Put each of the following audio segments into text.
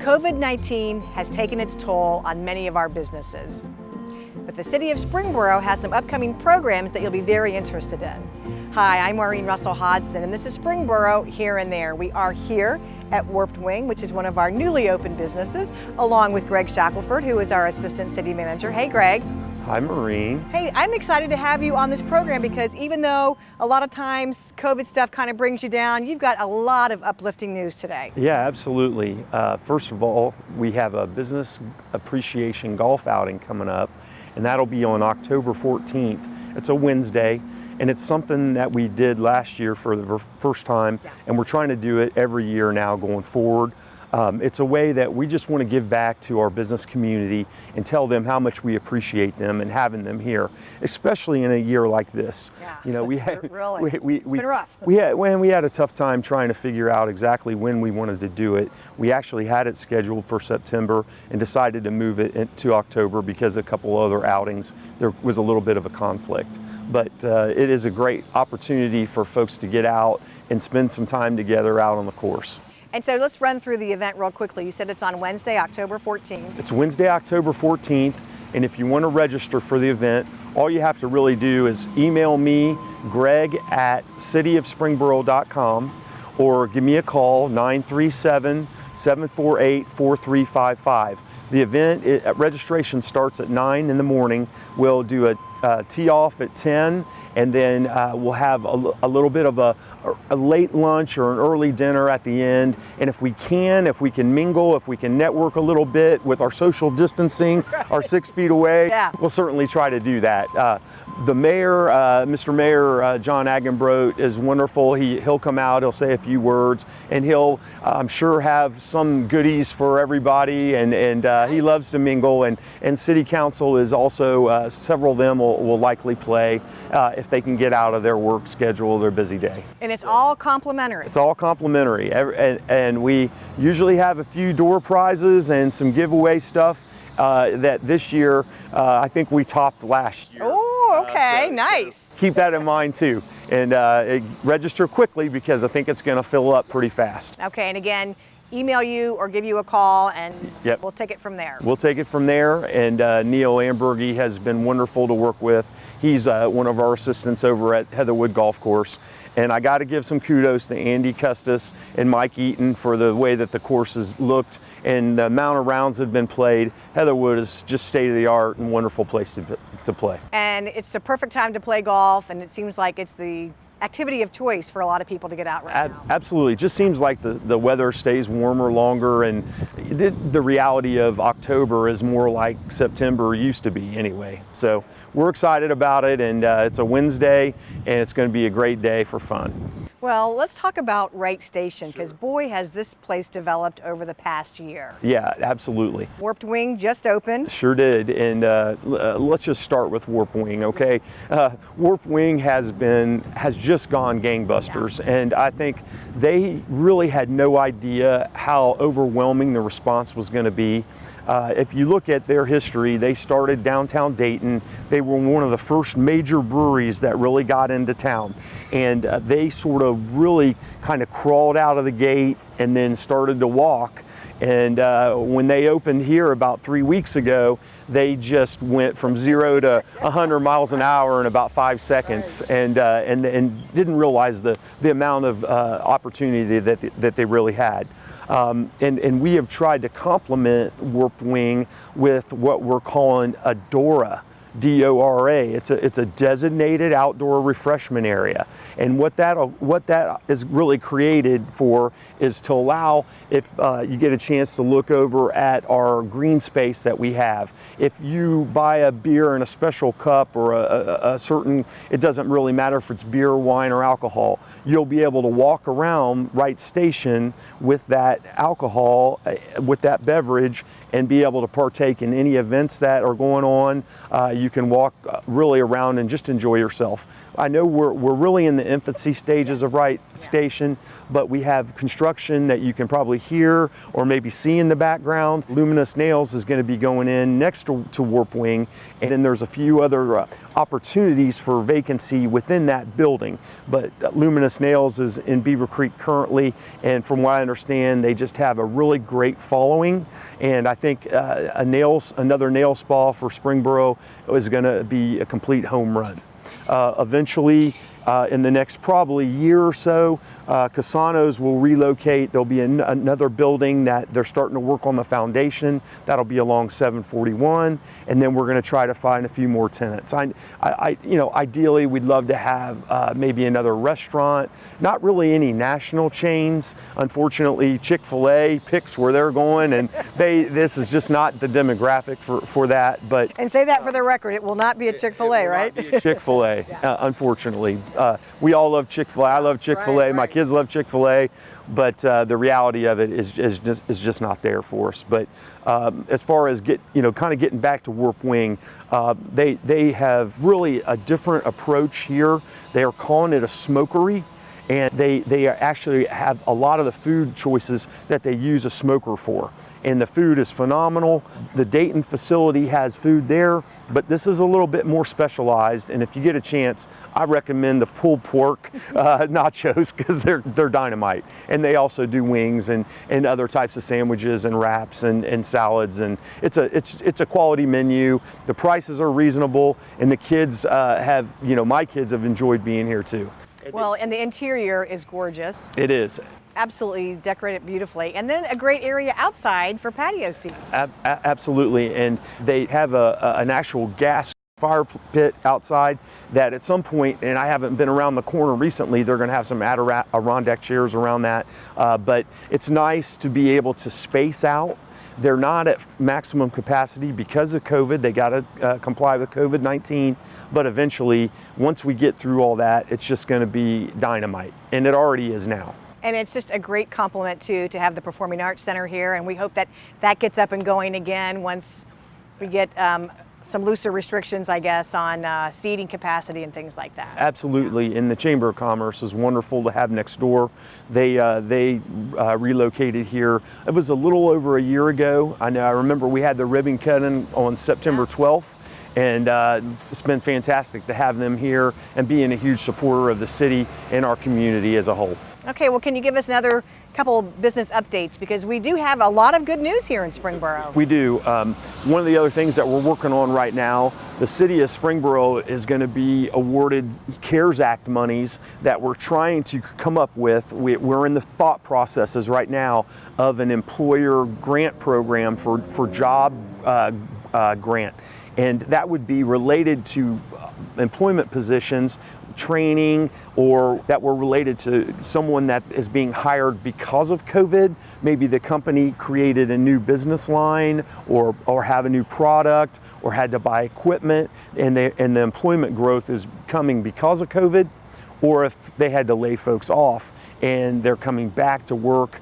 COVID-19 has taken its toll on many of our businesses. But the city of Springboro has some upcoming programs that you'll be very interested in. Hi, I'm Maureen Russell Hodgson, and this is Springboro Here and There. We are here at Warped Wing, which is one of our newly opened businesses, along with Greg Shackelford, who is our Assistant City Manager. Hey, Greg. Hi, Maureen. Hey, I'm excited to have you on this program because even though a lot of times COVID stuff kind of brings you down, you've got a lot of uplifting news today. Yeah, absolutely. First of all, we have a business appreciation golf outing coming up, and that'll be on October 14th. It's a Wednesday, and it's something that we did last year for the first time, and we're trying to do it every year now going forward. It's a way that we just want to give back to our business community and tell them how much we appreciate them and having them here, especially in a year like this. Yeah, you know, we had it's been rough. We had a tough time trying to figure out exactly when we wanted to do it. We actually had it scheduled for September and decided to move it to October because a couple other outings there was a little bit of a conflict. But it is a great opportunity for folks to get out and spend some time together out on the course. And so let's run through the event real quickly. You said it's on Wednesday, October 14th. It's Wednesday, October 14th, and if you want to register for the event, all you have to really do is email me, greg@cityofspringboro.com, or give me a call, 937-748-4355. The event, registration starts at 9 in the morning. We'll do a tee off at 10, and then we'll have a little bit of a late lunch or an early dinner at the end. And if we can mingle, if we can network a little bit with our social distancing, our 6 feet away, we'll certainly try to do that. The mayor, Mr. Mayor John Agenbrot, is wonderful. He'll come out, he'll say a few words, and he'll, I'm sure, have some goodies for everybody, and he loves to mingle, and City Council is also, several of them will likely play if they can get out of their work schedule, their busy day. And it's all complimentary. It's all complimentary, and we usually have a few door prizes and some giveaway stuff that this year I think we topped last year. Oh, okay, nice. So keep that in mind too, and register quickly because I think it's going to fill up pretty fast. Okay, and again, email you or give you a call, and we'll take it from there. We'll take it from there, and Neil Ambergy has been wonderful to work with. He's one of our assistants over at Heatherwood Golf Course, and I got to give some kudos to Andy Custis and Mike Eaton for the way that the course has looked and the amount of rounds that have been played. Heatherwood is just state-of-the-art and wonderful place to play. And it's the perfect time to play golf, and it seems like it's the activity of choice for a lot of people to get out right now. Absolutely. It just seems like the weather stays warmer longer, and the reality of October is more like September used to be anyway. So we're excited about it, and it's a Wednesday, and it's going to be a great day for fun. Well, let's talk about Wright Station, because boy, has this place developed over the past year. Yeah, absolutely. Warped Wing just opened. Sure did, and let's just start with Warped Wing, okay? Warped Wing has just gone gangbusters, and I think they really had no idea how overwhelming the response was going to be. If you look at their history, they started downtown Dayton. They were one of the first major breweries that really got into town, and they sort of really kind of crawled out of the gate and then started to walk. And when they opened here about 3 weeks ago, they just went from 0 to 100 miles an hour in about 5 seconds, and didn't realize the amount of opportunity that they really had. And we have tried to complement Warped Wing with what we're calling a DORA. D-O-R-A. It's a designated outdoor refreshment area, and what that is really created for is to allow, if you get a chance to look over at our green space that we have, if you buy a beer in a special cup or a certain, it doesn't really matter if it's beer, wine, or alcohol, you'll be able to walk around Wright Station with that alcohol, with that beverage, and be able to partake in any events that are going on. You you can walk really around and just enjoy yourself. I know we're really in the infancy stages of Wright Station, but we have construction that you can probably hear or maybe see in the background. Luminous Nails is going to be going in next to Warp Wing, and then there's a few other opportunities for vacancy within that building. But Luminous Nails is in Beaver Creek currently, and from what I understand, they just have a really great following. And I think another nail spa for Springboro is going to be a complete home run. Eventually, in the next probably year or so, Casanos will relocate. There'll be another building that they're starting to work on the foundation. That'll be along 741, and then we're going to try to find a few more tenants. Ideally, we'd love to have maybe another restaurant. Not really any national chains. Unfortunately, Chick-fil-A picks where they're going, and this is just not the demographic for that. But and say that for the record, it will not be a Chick-fil-A, right? Chick-fil-A, unfortunately. We all love Chick-fil-A. I love Chick-fil-A. Right. My kids love Chick-fil-A, but the reality of it is just not there for us. But as far as kind of getting back to Warp Wing, they have really a different approach here. They are calling it a smokery. And they actually have a lot of the food choices that they use a smoker for. And the food is phenomenal. The Dayton facility has food there, but this is a little bit more specialized. And if you get a chance, I recommend the pulled pork nachos, because they're dynamite. And they also do wings and other types of sandwiches and wraps and salads. And it's a quality menu. The prices are reasonable, and the kids my kids have enjoyed being here too. Well, and the interior is gorgeous. It is. Absolutely decorated beautifully. And then a great area outside for patio seating. Absolutely. And they have an actual gas fire pit outside that at some point, and I haven't been around the corner recently, they're going to have some Adirondack chairs around that. But it's nice to be able to space out. They're not at maximum capacity because of COVID. They got to comply with COVID-19, but eventually, once we get through all that, it's just going to be dynamite, and it already is now. And it's just a great compliment to have the Performing Arts Center here, and we hope that gets up and going again once we get some looser restrictions, I guess, on seating capacity and things like that. Absolutely, and the Chamber of Commerce is wonderful to have next door. They relocated here. It was a little over a year ago. I remember we had the ribbon cutting on September 12th. And it's been fantastic to have them here and being a huge supporter of the city and our community as a whole. Okay, well, can you give us another couple business updates? Because we do have a lot of good news here in Springboro. We do. One of the other things that we're working on right now, the city of Springboro is going to be awarded CARES Act monies that we're trying to come up with. We're in the thought processes right now of an employer grant program for job grant. And that would be related to employment positions, training, or that were related to someone that is being hired because of COVID. Maybe the company created a new business line or have a new product or had to buy equipment, and the employment growth is coming because of COVID, or if they had to lay folks off and they're coming back to work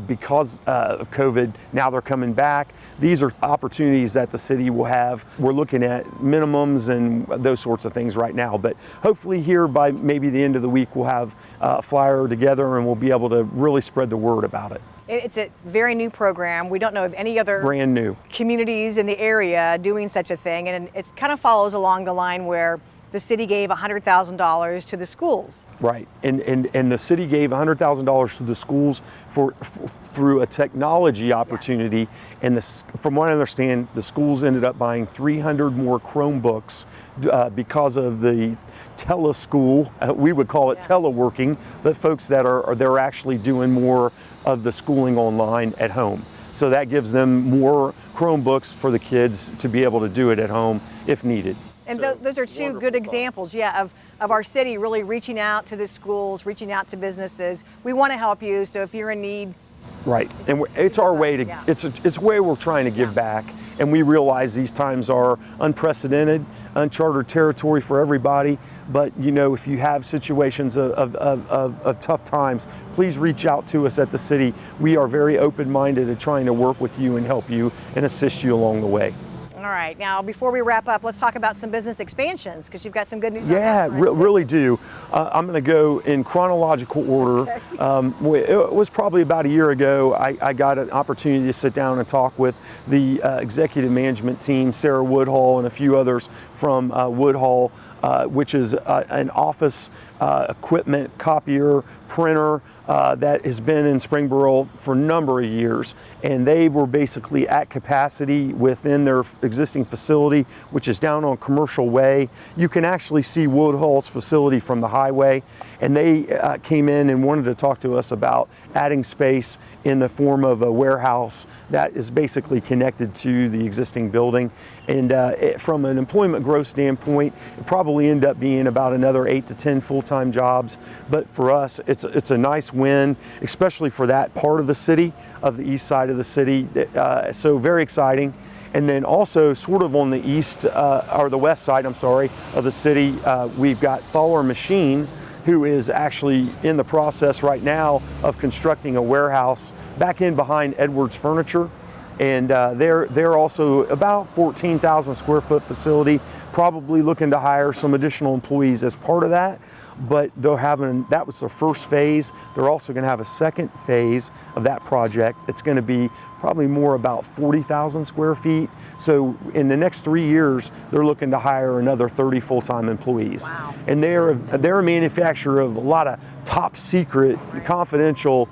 because of COVID, now they're coming back. These are opportunities that the city will have. We're looking at minimums and those sorts of things right now, but hopefully here by maybe the end of the week we'll have a flyer together and we'll be able to really spread the word about it. It's a very new program. We don't know of any other brand new communities in the area doing such a thing, and it kind of follows along the line where the city gave $100,000 to the schools. Right, and the city gave $100,000 to the schools through a technology opportunity. Yes. And from what I understand, the schools ended up buying 300 more Chromebooks because of the teleschool. We would call it teleworking, but folks that they're actually doing more of the schooling online at home. So that gives them more Chromebooks for the kids to be able to do it at home if needed. And those are two good examples, of our city really reaching out to the schools, reaching out to businesses. We want to help you, so if you're in need. Right, and it's our way to, it's a way we're trying to give back, and we realize these times are unprecedented, uncharted territory for everybody, but if you have situations of tough times, please reach out to us at the city. We are very open-minded at trying to work with you and help you and assist you along the way. All right. right, now before we wrap up, let's talk about some business expansions because you've got some good news. Yeah, really do. I'm going to go in chronological order. Okay. It was probably about a year ago, I got an opportunity to sit down and talk with the executive management team, Sarah Woodhull and a few others from Woodhull, which is an office equipment, copier, printer that has been in Springboro for a number of years. And they were basically at capacity within their existing facility, which is down on Commercial Way. You can actually see Woodhull's facility from the highway. And they came in and wanted to talk to us about adding space in the form of a warehouse that is basically connected to the existing building. And from an employment growth standpoint, it probably end up being about another 8 to 10 full-time jobs. But for us, it's a nice win, especially for that part of the city, of the east side of the city. So very exciting. And then also sort of on the east, or the west side, I'm sorry, of the city, we've got Thaler Machine, who is actually in the process right now of constructing a warehouse back in behind Edwards Furniture. And they're also about 14,000 square foot facility, probably looking to hire some additional employees as part of that. But that was the first phase. They're also going to have a second phase of that project. It's going to be probably more about 40,000 square feet. So in the next 3 years, they're looking to hire another 30 full-time employees. Wow. And they're a manufacturer of a lot of top secret, confidential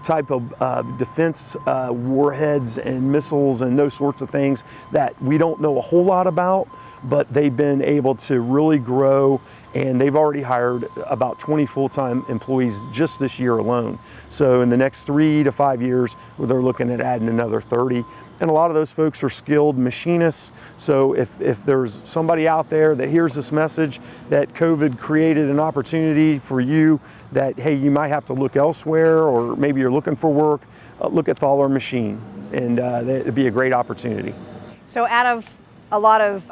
type of defense warheads and missiles and those sorts of things that we don't know a whole lot about, but they've been able to really grow, and they've already hired about 20 full-time employees just this year alone. So in the next 3 to 5 years, they're looking at adding another 30. And a lot of those folks are skilled machinists. So if there's somebody out there that hears this message that COVID created an opportunity for you, that, hey, you might have to look elsewhere, or maybe you're looking for work, look at Thaler Machine, and it'd be a great opportunity. So out of a lot of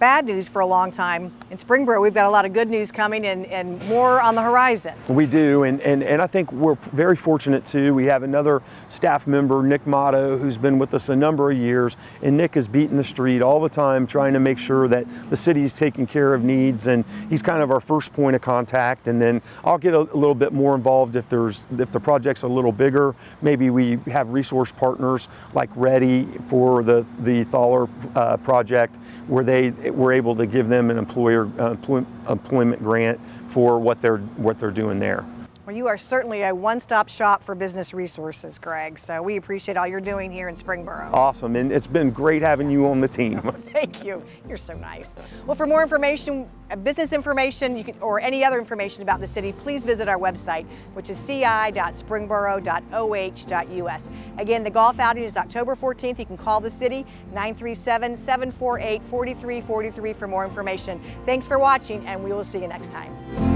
bad news for a long time, in Springboro we've got a lot of good news coming and more on the horizon. We do, and I think we're very fortunate too. We have another staff member, Nick Motto, who's been with us a number of years, and Nick is beating the street all the time trying to make sure that the city is taking care of needs, and he's kind of our first point of contact. And then I'll get a little bit more involved if the project's a little bigger. Maybe we have resource partners like Ready for the Thaler project, where we're able to give them an employment grant for what they're doing there. Well, you are certainly a one-stop shop for business resources, Greg, so we appreciate all you're doing here in Springboro. Awesome, and it's been great having you on the team. Thank you. You're so nice. Well, for more information, business information, or any other information about the city, please visit our website, which is ci.springboro.oh.us. Again, the golf outing is October 14th. You can call the city, 937-748-4343 for more information. Thanks for watching, and we will see you next time.